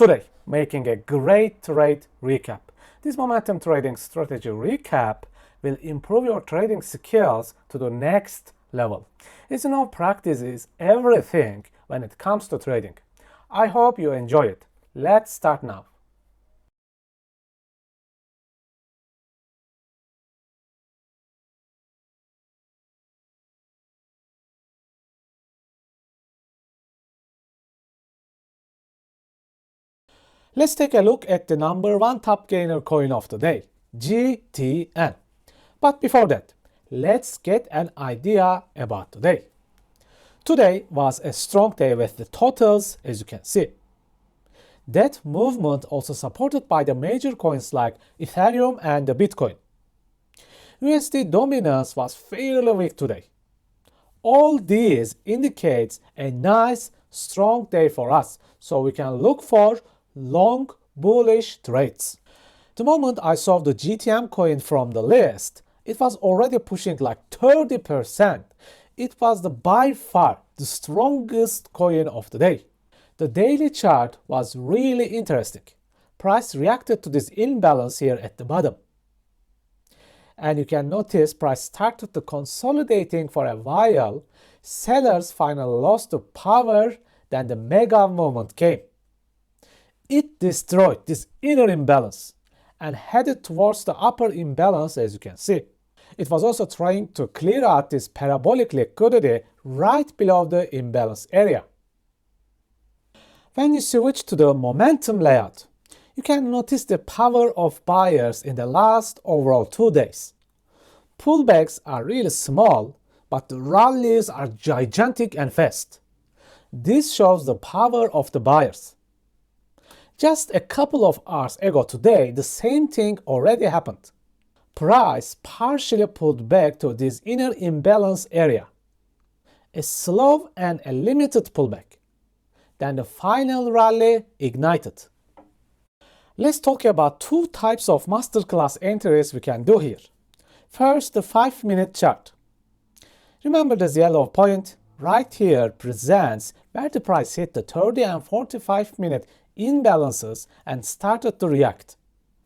Today, making a great trade recap. This momentum trading strategy recap will improve your trading skills to the next level. As you know, practice is everything when it comes to trading. I hope you enjoy it. Let's start now. Let's take a look at the number one top gainer coin of the day, GTN. But before that, let's get an idea about today. Today was a strong day with the totals, as you can see. That movement also supported by the major coins like Ethereum and the Bitcoin. USD dominance was fairly weak today. All these indicates a nice, strong day for us, so we can look for long, bullish trades. The moment I saw the GTM coin from the list, it was already pushing like 30%. It was by far the strongest coin of the day. The daily chart was really interesting. Price reacted to this imbalance here at the bottom. And you can notice price started to consolidating for a while. Sellers finally lost the power, then the mega movement came. It destroyed this inner imbalance and headed towards the upper imbalance, as you can see. It was also trying to clear out this parabolic liquidity right below the imbalance area. When you switch to the momentum layout, you can notice the power of buyers in the last overall 2 days. Pullbacks are really small, but the rallies are gigantic and fast. This shows the power of the buyers. Just a couple of hours ago today, the same thing already happened. Price partially pulled back to this inner imbalance area. A slow and a limited pullback. Then the final rally ignited. Let's talk about two types of masterclass entries we can do here. First, the 5-minute chart. Remember this yellow point right here presents where the price hit the 30 and 45-minute imbalances and started to react.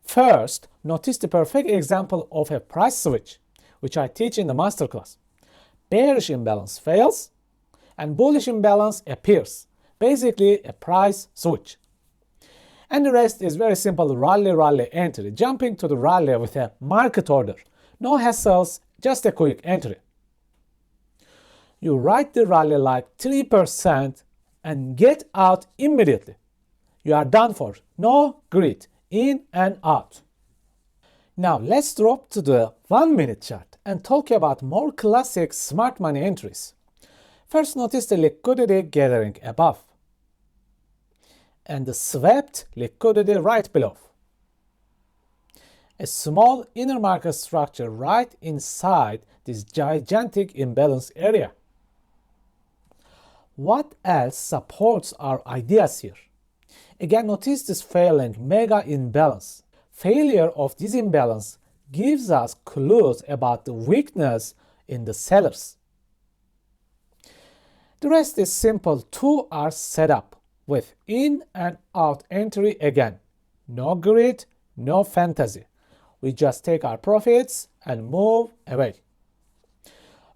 First, notice the perfect example of a price switch, which I teach in the masterclass. Bearish imbalance fails and bullish imbalance appears. Basically a price switch. And the rest is very simple rally entry, jumping to the rally with a market order. No hassles, just a quick entry. You ride the rally like 3% and get out immediately. You are done for. No greed. In and out. Now let's drop to the 1-minute chart and talk about more classic smart money entries. First, notice the liquidity gathering above and the swept liquidity right below. A small inner market structure right inside this gigantic imbalance area. What else supports our ideas here? Again, notice this failing mega imbalance. Failure of this imbalance gives us clues about the weakness in the sellers. The rest is simple 2-hour setup with in and out entry again. No greed, no fantasy. We just take our profits and move away.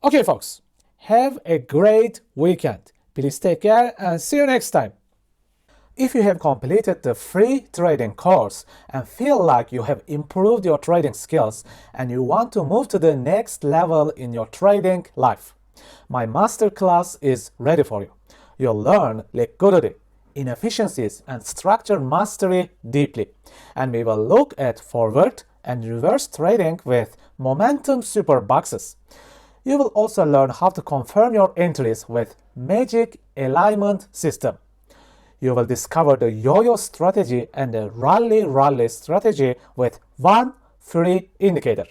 Okay, folks, have a great weekend. Please take care and see you next time. If you have completed the free trading course and feel like you have improved your trading skills and you want to move to the next level in your trading life, my masterclass is ready for you. You'll learn liquidity, inefficiencies, and structure mastery deeply. And we will look at forward and reverse trading with momentum super boxes. You will also learn how to confirm your entries with magic alignment system. You will discover the yo-yo strategy and the rally strategy with one free indicator.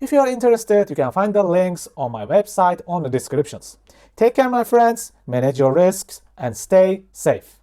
If you are interested, you can find the links on my website on the descriptions. Take care, my friends, manage your risks, and stay safe.